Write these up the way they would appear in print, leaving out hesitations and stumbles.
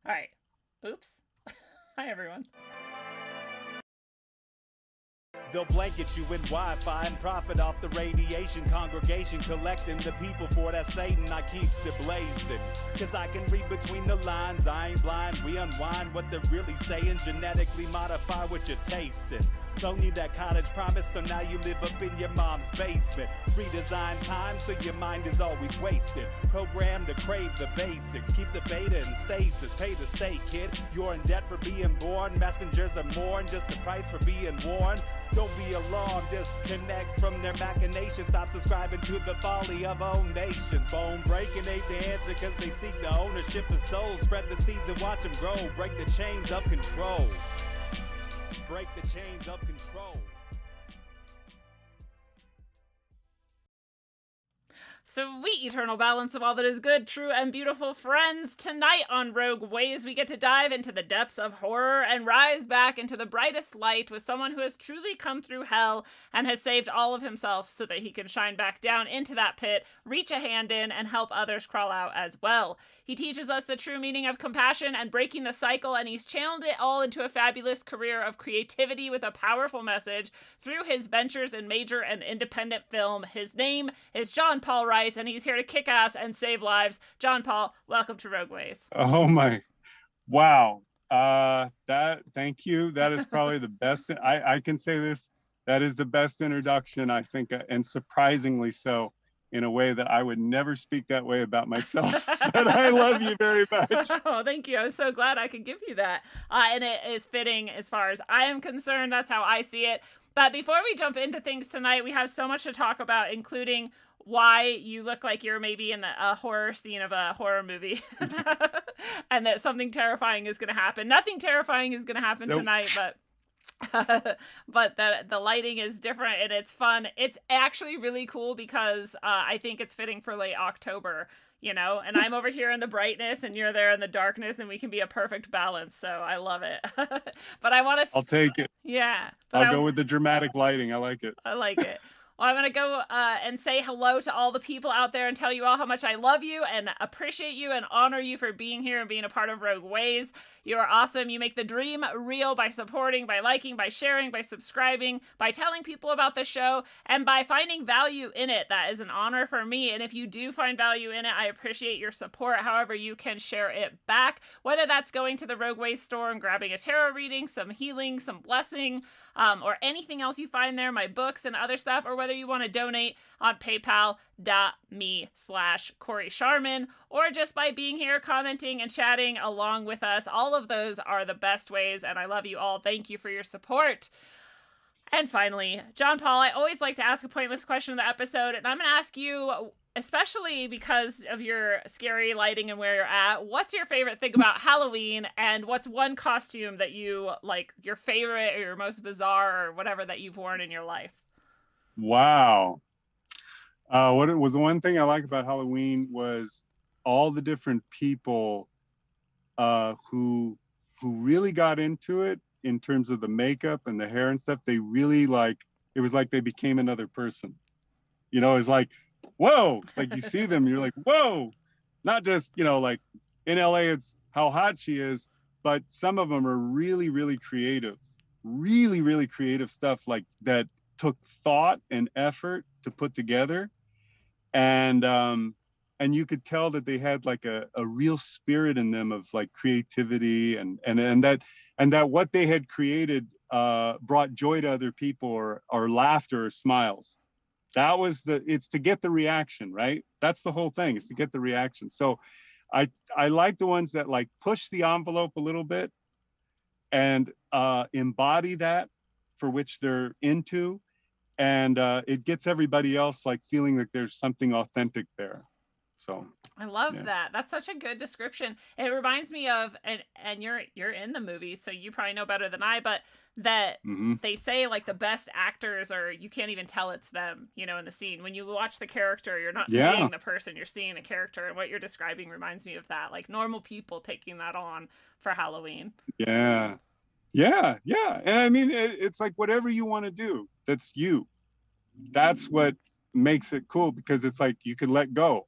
All right. Oops. Hi, everyone. They'll blanket you in Wi-Fi and profit off the radiation. Congregation collecting the people for that Satan. I keeps it blazing, cause I can read between the lines. I ain't blind, we unwind what they're really saying. Genetically modify what you're tasting. Loan you that cottage promise, so now you live up in your mom's basement. Redesign time so your mind is always wasted. Programmed to crave the basics. Keep the beta in stasis. Pay the state, kid. You're in debt for being born. Messengers are more than just the price for being warned. Don't be alarmed, disconnect from their machinations. Stop subscribing to the folly of own nations. Bone breaking ain't the answer, cause they seek the ownership of souls. Spread the seeds and watch them grow. Break the chains of control. Break the chains of control. Sweet eternal balance of all that is good, true, and beautiful, friends. Tonight on Rogue Ways, we get to dive into the depths of horror and rise back into the brightest light with someone who has truly come through hell and has saved all of himself so that he can shine back down into that pit, reach a hand in, and help others crawl out as well. He teaches us the true meaning of compassion and breaking the cycle, and he's channeled it all into a fabulous career of creativity with a powerful message through his ventures in major and independent film. His name is John Paul Rice, and he's here to kick ass and save lives. John Paul, welcome to Rogue Ways. Oh my, wow. Thank you. That is probably the best. I can say this. That is the best introduction, I think, and surprisingly so, in a way that I would never speak that way about myself. But I love you very much. Oh, thank you. I'm so glad I could give you that. And it is fitting as far as I am concerned. That's how I see it. But before we jump into things tonight, we have so much to talk about, including why you look like you're maybe in a horror scene of a horror movie and that something terrifying is going to happen. Nothing terrifying is going to happen tonight, but the lighting is different and it's fun. It's actually really cool because I think it's fitting for late October, you know, and I'm over here in the brightness and you're there in the darkness and we can be a perfect balance. So I love it. But I want to... I'll take it. Yeah. I'll go with the dramatic lighting. I like it. I like it. Well, I'm going to go and say hello to all the people out there and tell you all how much I love you and appreciate you and honor you for being here and being a part of Rogue Ways. You are awesome. You make the dream real by supporting, by liking, by sharing, by subscribing, by telling people about the show, and by finding value in it. That is an honor for me. And if you do find value in it, I appreciate your support. However, you can share it back, whether that's going to the Rogue Ways store and grabbing a tarot reading, some healing, some blessing, or anything else you find there, my books and other stuff, or whether you want to donate on paypal.me/Corey Sharman, or just by being here, commenting and chatting along with us. All of those are the best ways, and I love you all. Thank you for your support. And finally, John Paul, I always like to ask a pointless question in the episode, and I'm going to ask you, especially because of your scary lighting and where you're at, what's your favorite thing about Halloween, and what's one costume that you like, your favorite or your most bizarre or whatever that you've worn in your life? Wow. What it was, the one thing I like about Halloween was all the different people who really got into it in terms of the makeup and the hair and stuff. They really it was like they became another person. You know, it's like, whoa, like you see them, you're like, whoa, not just, you know, like in LA, it's how hot she is, but some of them are really, really creative stuff like that took thought and effort to put together. And you could tell that they had like a real spirit in them of like creativity and that what they had created brought joy to other people or laughter or smiles. That was it's to get the reaction, right? That's the whole thing, is to get the reaction. So I like the ones that like push the envelope a little bit and embody that for which they're into. And it gets everybody else like feeling like there's something authentic there. So I love that. That's such a good description. It reminds me of, and you're in the movie, so you probably know better than I, but that they say like the best actors are, you can't even tell it's them, you know, in the scene. When you watch the character, you're not seeing the person, you're seeing the character. And what you're describing reminds me of that, like normal people taking that on for Halloween. Yeah. And I mean, it's like whatever you want to do, that's you. That's what makes it cool, because it's like you can let go.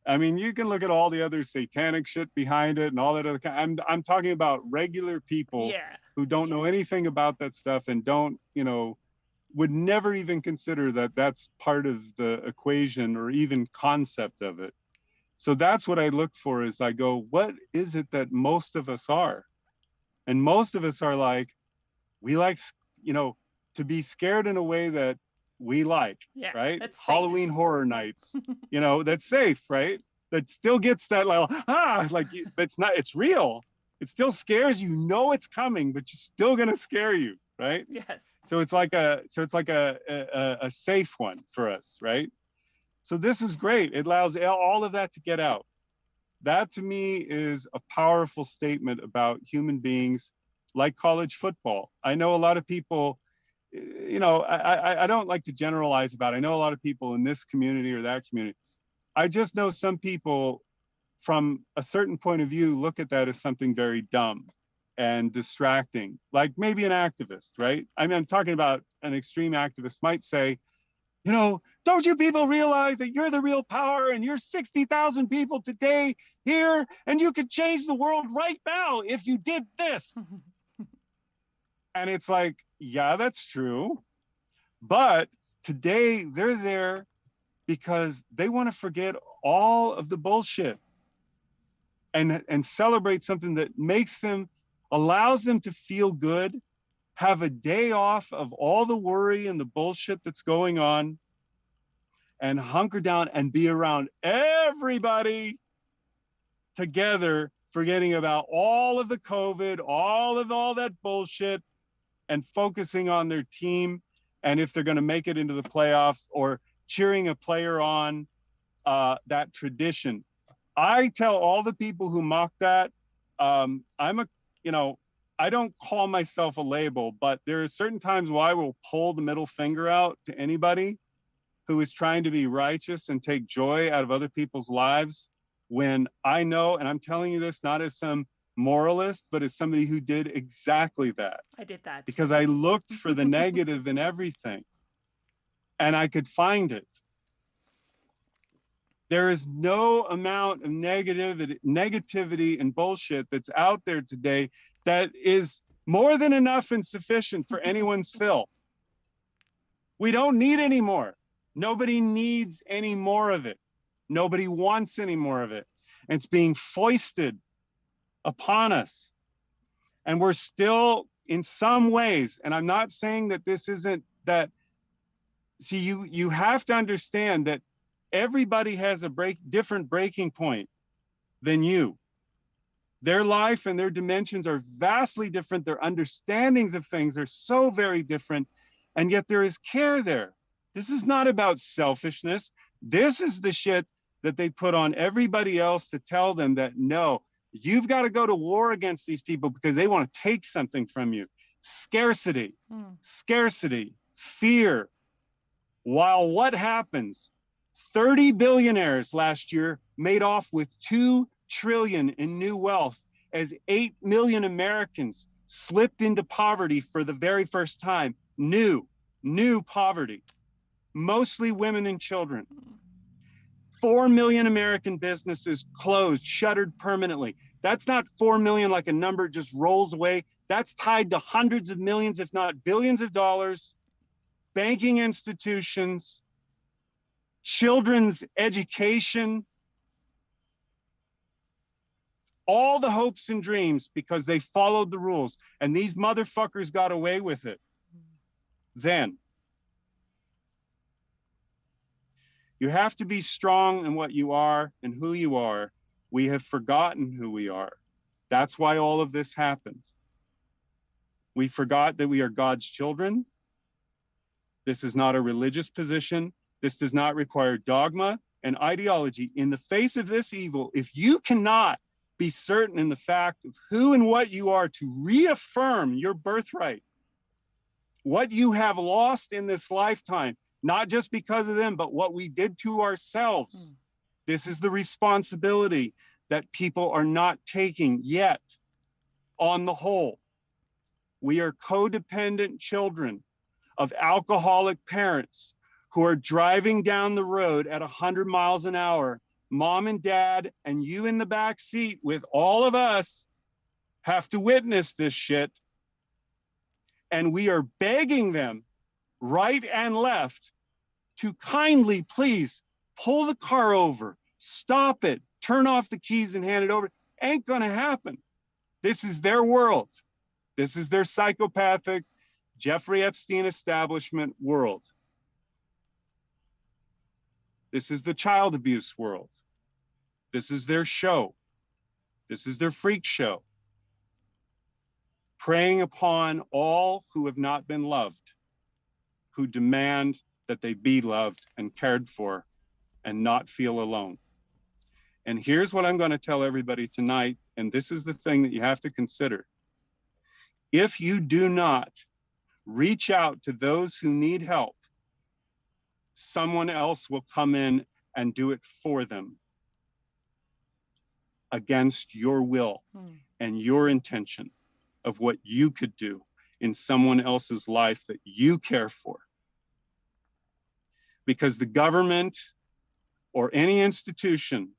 I mean, you can look at all the other satanic shit behind it and all that other kind. I'm talking about regular people Yeah. who don't know anything about that stuff and don't, would never even consider that that's part of the equation or even concept of it. So that's what I look for is I go, what is it that most of us are? And most of us are like, we like, to be scared in a way that we like, Yeah. right? That's safe. Halloween horror nights, that's safe, right? That still gets that it's not, it's real. It still scares you, it's coming, but you're still gonna scare you, right? Yes. So it's like a safe one for us, right? So this is great. It allows all of that to get out. That to me is a powerful statement about human beings, like college football. I know a lot of people, I don't like to generalize about it. I know a lot of people in this community or that community. I just know some people from a certain point of view look at that as something very dumb and distracting, like maybe an activist, right? I mean, I'm talking about an extreme activist might say, don't you people realize that you're the real power and you're 60,000 people today here and you could change the world right now if you did this. And it's like, yeah, that's true. But today they're there because they want to forget all of the bullshit and celebrate something that allows them to feel good, have a day off of all the worry and the bullshit that's going on, and hunker down and be around everybody together, forgetting about all of the COVID, all that bullshit, and focusing on their team. And if they're going to make it into the playoffs or cheering a player on, that tradition. I tell all the people who mock that, I don't call myself a label, but there are certain times where I will pull the middle finger out to anybody who is trying to be righteous and take joy out of other people's lives when I know, and I'm telling you this not as some moralist, but as somebody who did exactly that. I did that. Because I looked for the negative in everything and I could find it. There is no amount of negativity and bullshit that's out there today that is more than enough and sufficient for anyone's fill. We don't need any more. Nobody needs any more of it. Nobody wants any more of it. And it's being foisted upon us. And we're still, in some ways, and I'm not saying that this isn't that, see, you have to understand that everybody has a different breaking point than you. Their life and their dimensions are vastly different. Their understandings of things are so very different. And yet there is care there. This is not about selfishness. This is the shit that they put on everybody else to tell them that, no, you've got to go to war against these people because they want to take something from you. Scarcity, fear. While what happens? 30 billionaires last year made off with 2 trillion in new wealth as 8 million Americans slipped into poverty for the very first time. New poverty, mostly women and children. 4 million American businesses closed, shuttered permanently. That's not 4 million like a number just rolls away. That's tied to hundreds of millions, if not billions of dollars, banking institutions, children's education, all the hopes and dreams because they followed the rules. And these motherfuckers got away with it. Then you have to be strong in what you are and who you are. We have forgotten who we are. That's why all of this happened. We forgot that we are God's children. This is not a religious position. This does not require dogma and ideology. In the face of this evil, if you cannot be certain in the fact of who and what you are to reaffirm your birthright, what you have lost in this lifetime, not just because of them, but what we did to ourselves. This is the responsibility that people are not taking yet. On the whole, we are codependent children of alcoholic parents who are driving down the road at 100 miles an hour, mom and dad, and you in the back seat with all of us have to witness this shit. And we are begging them right and left to kindly, please pull the car over, stop it, turn off the keys and hand it over. Ain't gonna happen. This is their world. This is their psychopathic Jeffrey Epstein establishment world. This is the child abuse world. This is their show. This is their freak show. Preying upon all who have not been loved, who demand that they be loved and cared for and not feel alone. And here's what I'm going to tell everybody tonight, and this is the thing that you have to consider. If you do not reach out to those who need help, someone else will come in and do it for them against your will and your intention of what you could do in someone else's life that you care for. Because the government or any institution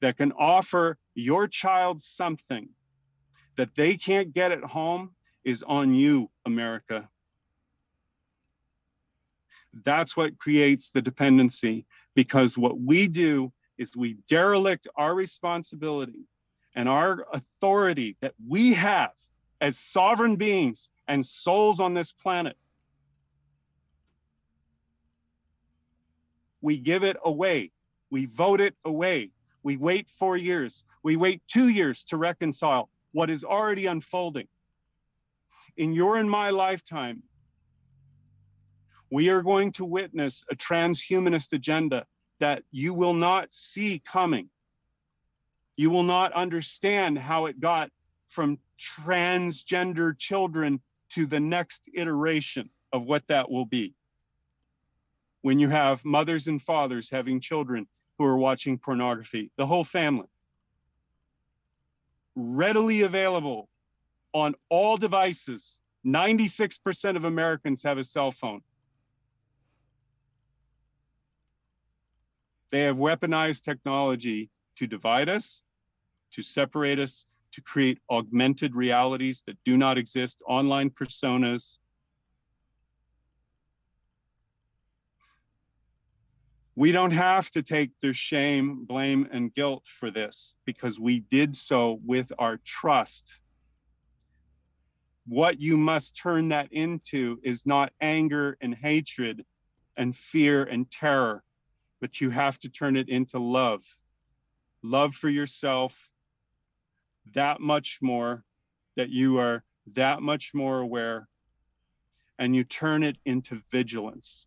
that can offer your child something that they can't get at home is on you, America. That's what creates the dependency, because what we do is we derelict our responsibility and our authority that we have as sovereign beings and souls on this planet. We give it away. We vote it away. We wait 4 years. We wait 2 years to reconcile what is already unfolding. In your and my lifetime, we are going to witness a transhumanist agenda that you will not see coming. You will not understand how it got from transgender children to the next iteration of what that will be. When you have mothers and fathers having children who are watching pornography, the whole family. Readily available on all devices. 96% of Americans have a cell phone. They have weaponized technology to divide us, to separate us, to create augmented realities that do not exist, online personas. We don't have to take their shame, blame, and guilt for this because we did so with our trust. What you must turn that into is not anger and hatred and fear and terror, but you have to turn it into love. Love for yourself, that much more, that you are that much more aware, and you turn it into vigilance.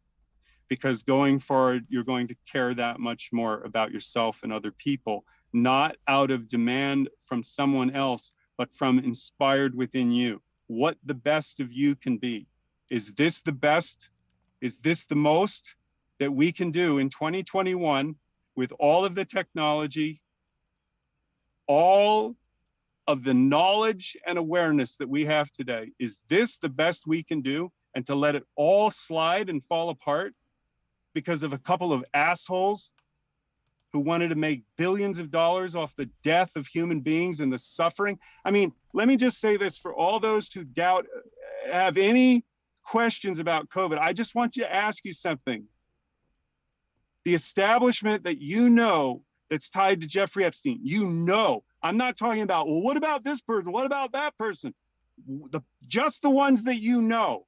Because going forward, you're going to care that much more about yourself and other people, not out of demand from someone else, but from inspired within you. What the best of you can be. Is this the best? Is this the most that we can do in 2021 with all of the technology, all of the knowledge and awareness that we have today? Is this the best we can do? And to let it all slide and fall apart because of a couple of assholes who wanted to make billions of dollars off the death of human beings and the suffering? I mean, let me just say this for all those who doubt, have any questions about COVID. I just want you to ask you something. The establishment that you know that's tied to Jeffrey Epstein, you know, I'm not talking about, well, what about this person? What about that person? Just the ones that you know.